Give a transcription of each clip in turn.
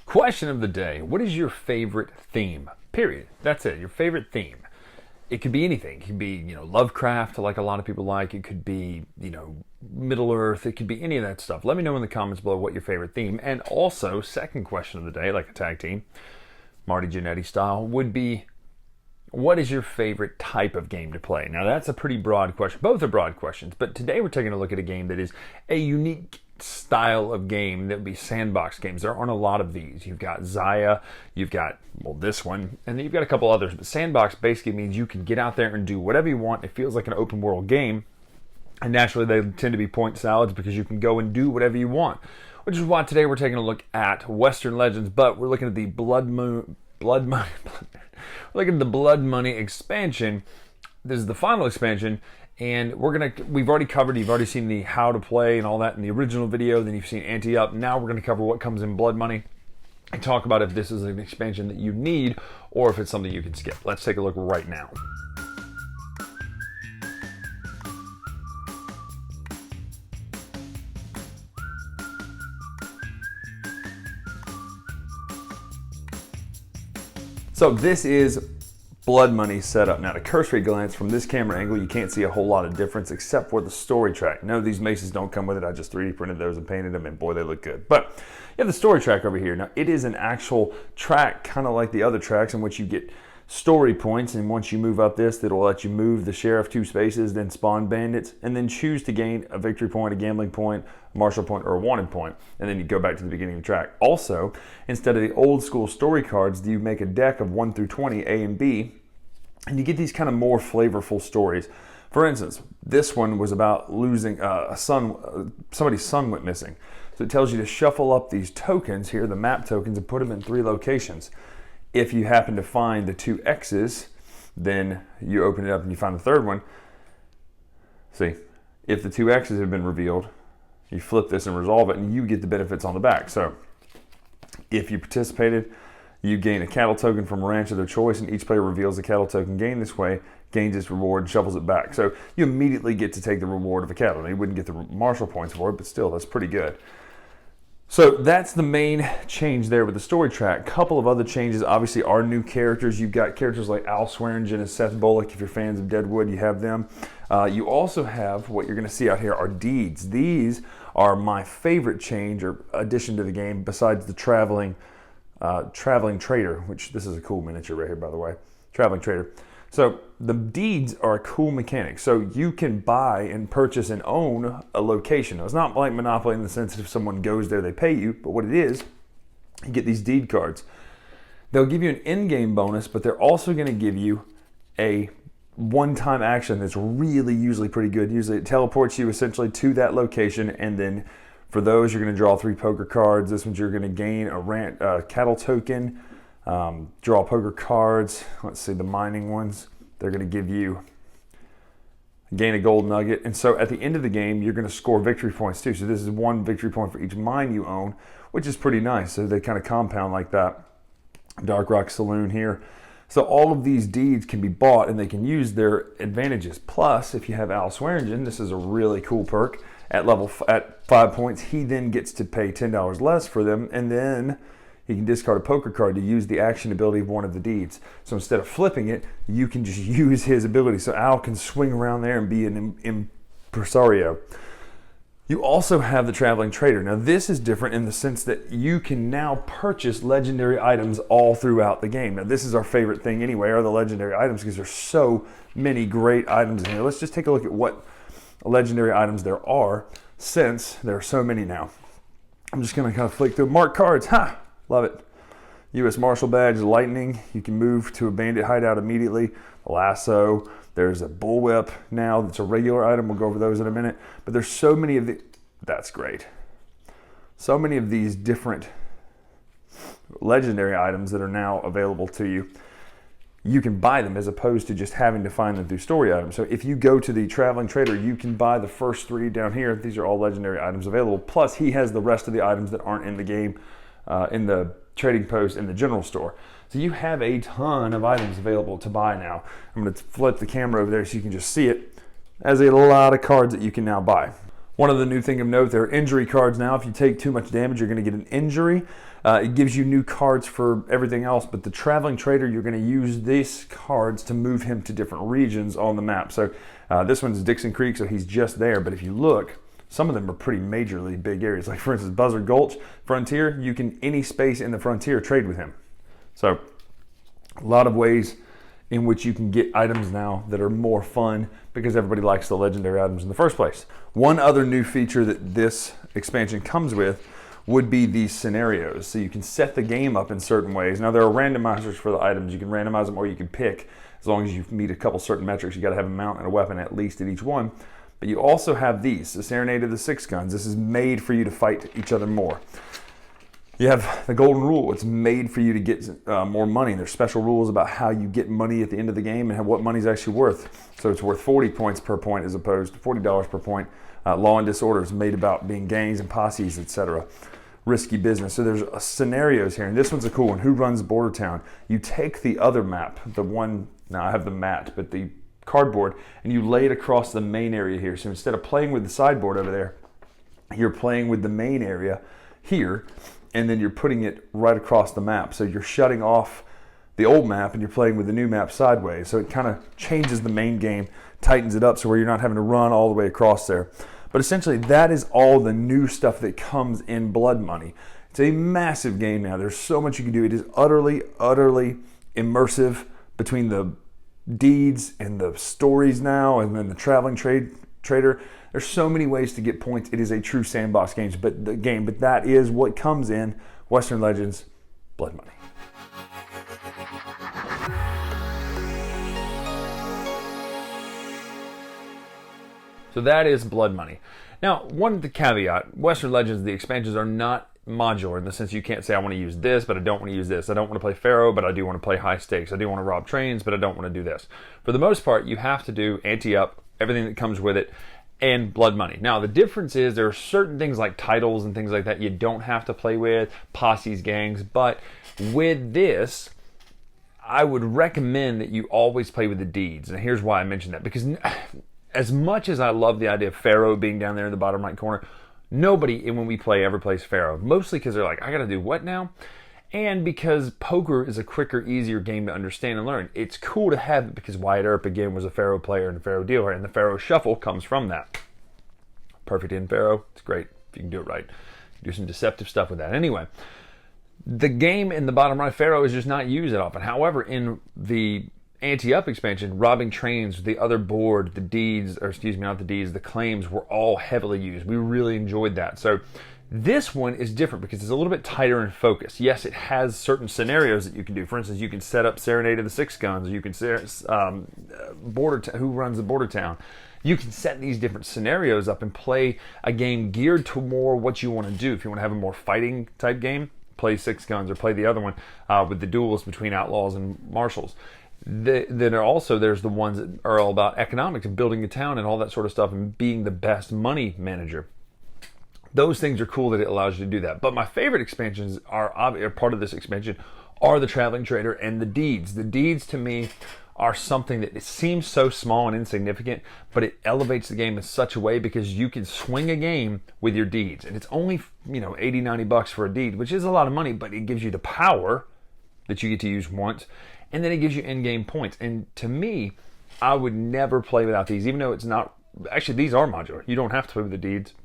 Question of the day. What is your favorite theme? Period. That's it. Your favorite theme. It could be anything. It could be, Lovecraft, like a lot of people like. It could be, Middle Earth. It could be any of that stuff. Let me know in the comments below what your favorite theme. And also, second question of the day, like a tag team, Marty Jannetty style, would be, what is your favorite type of game to play? Now, that's a pretty broad question. Both are broad questions. But today we're taking a look at a game that is a unique style of game that would be sandbox games. There aren't a lot of these. You've got Zaya, you've got, this one, and then you've got a couple others. But sandbox basically means you can get out there and do whatever you want. It feels like an open world game. And naturally, they tend to be point salads because you can go and do whatever you want. Which is why today we're taking a look at Western Legends, but we're looking at the Blood Money expansion. This is the final expansion. And we've already covered, you've already seen the how to play and all that in the original video, then you've seen Ante-Up. Now we're going to cover what comes in Blood Money and talk about if this is an expansion that you need or if it's something you can skip. Let's take a look right now. So this is Blood Money setup. Now, at a cursory glance from this camera angle, you can't see a whole lot of difference except for the story track. No, these maces don't come with it. I just 3D printed those and painted them, and boy, they look good. But you have the story track over here. Now, it is an actual track, kind of like the other tracks, in which you get story points, and once you move up this, it'll let you move the sheriff 2 spaces, then spawn bandits, and then choose to gain a victory point, a gambling point, a martial point, or a wanted point, and then you go back to the beginning of the track. Also, instead of the old school story cards, you make a deck of 1 through 20, A and B, and you get these kind of more flavorful stories. For instance, this one was about losing somebody's son went missing. So it tells you to shuffle up these tokens here, the map tokens, and put them in 3 locations. If you happen to find the 2 X's, then you open it up and you find the 3rd one. See, if the 2 X's have been revealed, you flip this and resolve it, and you get the benefits on the back. So if you participated, you gain a cattle token from a ranch of their choice, and each player reveals the cattle token gained this way, gains its reward, and shuffles it back. So you immediately get to take the reward of a cattle. Now, you wouldn't get the martial points for it, but still, that's pretty good. So that's the main change there with the story track. A couple of other changes, obviously, are new characters. You've got characters like Al Swearingen and Seth Bullock. If you're fans of Deadwood, you have them. You also have, what you're going to see out here are deeds. These are my favorite change or addition to the game, besides the traveling trader, which this is a cool miniature right here, by the way. Traveling trader. So the deeds are a cool mechanic. So you can buy and purchase and own a location. Now, it's not like Monopoly in the sense that if someone goes there, they pay you. But what it is, you get these deed cards. They'll give you an in-game bonus, but they're also going to give you a one-time action that's really usually pretty good. Usually it teleports you essentially to that location, and then for those, you're going to draw 3 poker cards. This one's you're going to gain a cattle token, draw poker cards. Let's see, the mining ones, they're going to give you gain a gold nugget. And so at the end of the game, you're going to score victory points too. So this is 1 victory point for each mine you own, which is pretty nice. So they kind of compound like that. Dark Rock Saloon here. So all of these deeds can be bought and they can use their advantages. Plus, if you have Al Swearingen, this is a really cool perk. At 5 points, he then gets to pay $10 less for them, and then he can discard a poker card to use the action ability of one of the deeds. So instead of flipping it, you can just use his ability. So Al can swing around there and be an impresario. You also have the Traveling Trader. Now this is different in the sense that you can now purchase legendary items all throughout the game. Now this is our favorite thing anyway, are the legendary items, because there's so many great items in here. Let's just take a look at what legendary items there are, since there are so many now. I'm just going to kind of flick through. Mark cards, love it. U.S. Marshal badge, lightning. You can move to a bandit hideout immediately. Lasso. There's a bullwhip now that's a regular item. We'll go over those in a minute. But there's so many of the, that's great. So many of these different legendary items that are now available to you. You can buy them as opposed to just having to find them through story items. So if you go to the Traveling Trader, you can buy the first 3 down here. These are all legendary items available. Plus, he has the rest of the items that aren't in the game, in the trading post, in the general store. So you have a ton of items available to buy now. I'm going to flip the camera over there so you can just see it. As a lot of cards that you can now buy. One other new thing of note, there are injury cards now. If you take too much damage, you're going to get an injury. It gives you new cards for everything else, but the Traveling Trader, you're going to use these cards to move him to different regions on the map. So this one's Dixon Creek, so he's just there, but if you look, some of them are pretty majorly big areas. Like for instance, Buzzard Gulch, Frontier, you can, any space in the Frontier, trade with him. So a lot of ways in which you can get items now that are more fun because everybody likes the legendary items in the first place. One other new feature that this expansion comes with would be these scenarios. So you can set the game up in certain ways. Now there are randomizers for the items. You can randomize them or you can pick, as long as you meet a couple certain metrics. You got to have a mount and a weapon at least at each one. But you also have these, the Serenade of the Six Guns. This is made for you to fight each other more. You have the Golden Rule. It's made for you to get more money. There's special rules about how you get money at the end of the game and what money's actually worth. So it's worth 40 points per point as opposed to $40 per point. Law and Disorder is made about being gangs and posses, etc. Risky business. So there's scenarios here, and this one's a cool one. Who runs Border Town? You take the other map, the one, now I have the mat, but the cardboard, and you lay it across the main area here. So instead of playing with the sideboard over there, you're playing with the main area here, and then you're putting it right across the map. So you're shutting off the old map and you're playing with the new map sideways. So it kind of changes the main game, tightens it up so where you're not having to run all the way across there. But essentially that is all the new stuff that comes in Blood Money. It's a massive game now. There's so much you can do. It is utterly, utterly immersive between the deeds and the stories now, and then the Traveling Trader. There's so many ways to get points. It is a true sandbox game, but that is what comes in Western Legends Blood Money. So that is Blood Money. Now, one caveat, Western Legends, the expansions are not modular in the sense you can't say I want to use this, but I don't want to use this. I don't want to play Pharaoh, but I do want to play high stakes. I do want to rob trains, but I don't want to do this. For the most part, you have to do ante-up, everything that comes with it, and Blood Money. Now, the difference is there are certain things like titles and things like that you don't have to play with, posses, gangs, but with this, I would recommend that you always play with the deeds. And here's why I mentioned that, because as much as I love the idea of Pharaoh being down there in the bottom right corner, nobody when we play ever plays Pharaoh, mostly because they're like, I gotta do what now? And because poker is a quicker, easier game to understand and learn. It's cool to have it because Wyatt Earp, again, was a Pharaoh player and a Pharaoh dealer, and the Pharaoh Shuffle comes from that. Perfect in Pharaoh. It's great if you can do it right. Do some deceptive stuff with that. Anyway, the game in the bottom right Pharaoh is just not used that often. However, in the ante-up expansion, robbing trains, the other board, the deeds, or excuse me, not the deeds, the claims were all heavily used. We really enjoyed that. So this one is different because it's a little bit tighter in focus. Yes, it has certain scenarios that you can do. For instance, you can set up Serenade of the Six Guns, or you can who runs the Border Town. You can set these different scenarios up and play a game geared to more what you want to do. If you want to have a more fighting type game, play Six Guns, or play the other one with the duels between outlaws and marshals. Then there's the ones that are all about economics and building a town and all that sort of stuff and being the best money manager. Those things are cool that it allows you to do that. But my favorite expansions are part of this expansion are the Traveling Trader and the deeds. The deeds to me are something that it seems so small and insignificant, but it elevates the game in such a way because you can swing a game with your deeds. And it's only, $80-90 for a deed, which is a lot of money, but it gives you the power that you get to use once, and then it gives you in-game points. And to me, I would never play without these, even though it's not, actually these are modular. You don't have to play with the deeds.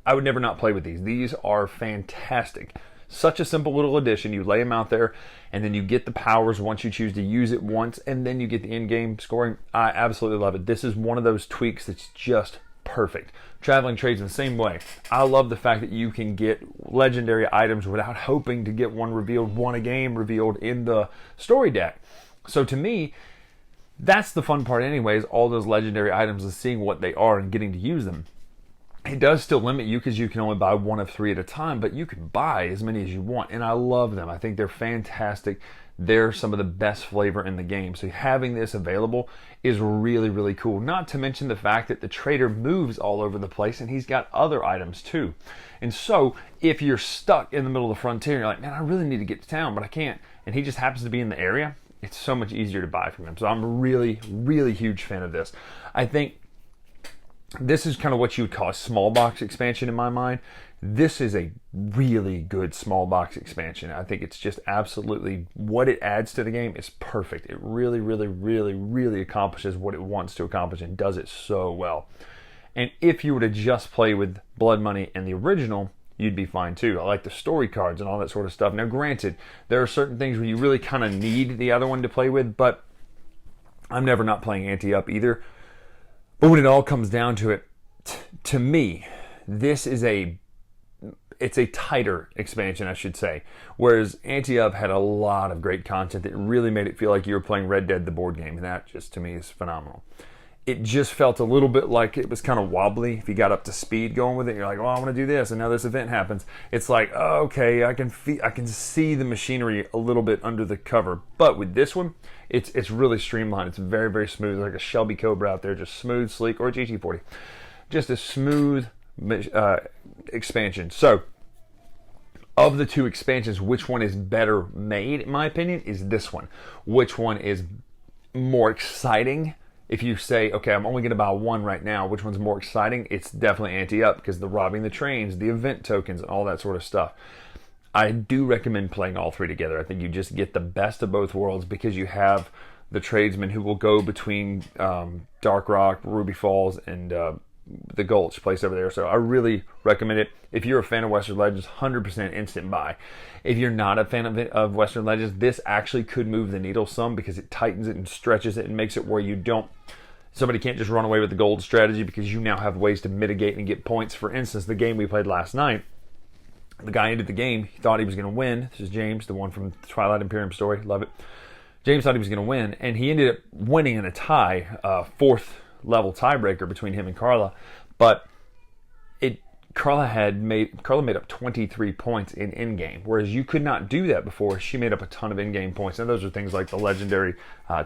I would never not play with these. These are fantastic. Such a simple little addition. You lay them out there, and then you get the powers once you choose to use it once, and then you get the in-game scoring. I absolutely love it. This is one of those tweaks that's just perfect. Traveling Trades in the same way. I love the fact that you can get legendary items without hoping to get one a game revealed in the story deck. So to me, that's the fun part anyways, all those legendary items and seeing what they are and getting to use them. It does still limit you because you can only buy one of 3 at a time, but you can buy as many as you want, and I love them. I think they're fantastic. They're some of the best flavor in the game. So having this available is really, really cool. Not to mention the fact that the trader moves all over the place, and he's got other items too. And so if you're stuck in the middle of the frontier, you're like, man, I really need to get to town, but I can't, and he just happens to be in the area, it's so much easier to buy from him. So I'm a really, really huge fan of this. I think This is kind of what you would call a small box expansion in my mind. This is a really good small box expansion. I think it's just absolutely, what it adds to the game is perfect. It really, really, really, really accomplishes what it wants to accomplish and does it so well. And if you were to just play with Blood Money and the original, you'd be fine too. I like the story cards and all that sort of stuff. Now granted, there are certain things where you really kind of need the other one to play with, but I'm never not playing Ante-Up either. But when it all comes down to it, to me, this is it's a tighter expansion, I should say. Whereas Ante-Up had a lot of great content that really made it feel like you were playing Red Dead, the board game. And that just, to me, is phenomenal. It just felt a little bit like it was kind of wobbly. If you got up to speed going with it, you're like, well, I want to do this, and now this event happens. It's like, oh, okay, I can see the machinery a little bit under the cover. But with this one, it's really streamlined. It's very, very smooth, like a Shelby Cobra out there, just smooth, sleek, or a GT40. Just a smooth expansion. So, of the two expansions, which one is better made, in my opinion, is this one. Which one is more exciting? If you say, okay, I'm only going to buy one right now, which one's more exciting? It's definitely Ante-Up, because the robbing the trains, the event tokens, and all that sort of stuff. I do recommend playing all three together. I think you just get the best of both worlds, because you have the tradesmen who will go between Dark Rock, Ruby Falls, and the Gulch place over there. So I really recommend it. If you're a fan of Western Legends, 100% instant buy. If you're not a fan of Western Legends, this actually could move the needle some, because it tightens it and stretches it and makes it where somebody can't just run away with the gold strategy, because you now have ways to mitigate and get points. For instance, the game we played last night, the guy ended the game, he thought he was going to win. This is James, the one from the Twilight Imperium story, love it. James thought he was going to win, and he ended up winning in a tie, fourth level tiebreaker between him and Carla, but Carla made up 23 points in in-game, whereas you could not do that before. She made up a ton of in-game points, and those are things like the legendary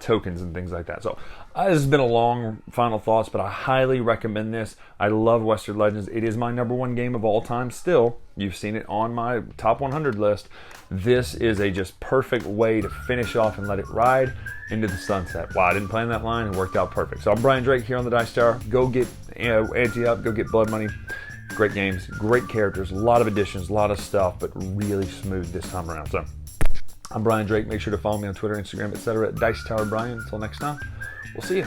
tokens and things like that. So this has been a long final thoughts, but I highly recommend this. I love Western Legends. It is my #1 game of all time still. You've seen it on my top 100 list. This is a just perfect way to finish off and let it ride into the sunset. Wow, I didn't plan that line. It worked out perfect. So I'm Bryan Drake here on the Dice Tower. Go get Ante-Up. Go get Blood Money. Great games, great characters, a lot of additions, a lot of stuff, but really smooth this time around. So I'm Bryan Drake. Make sure to follow me on Twitter, Instagram, etc. at Dice Tower Bryan. Until next time, we'll see you.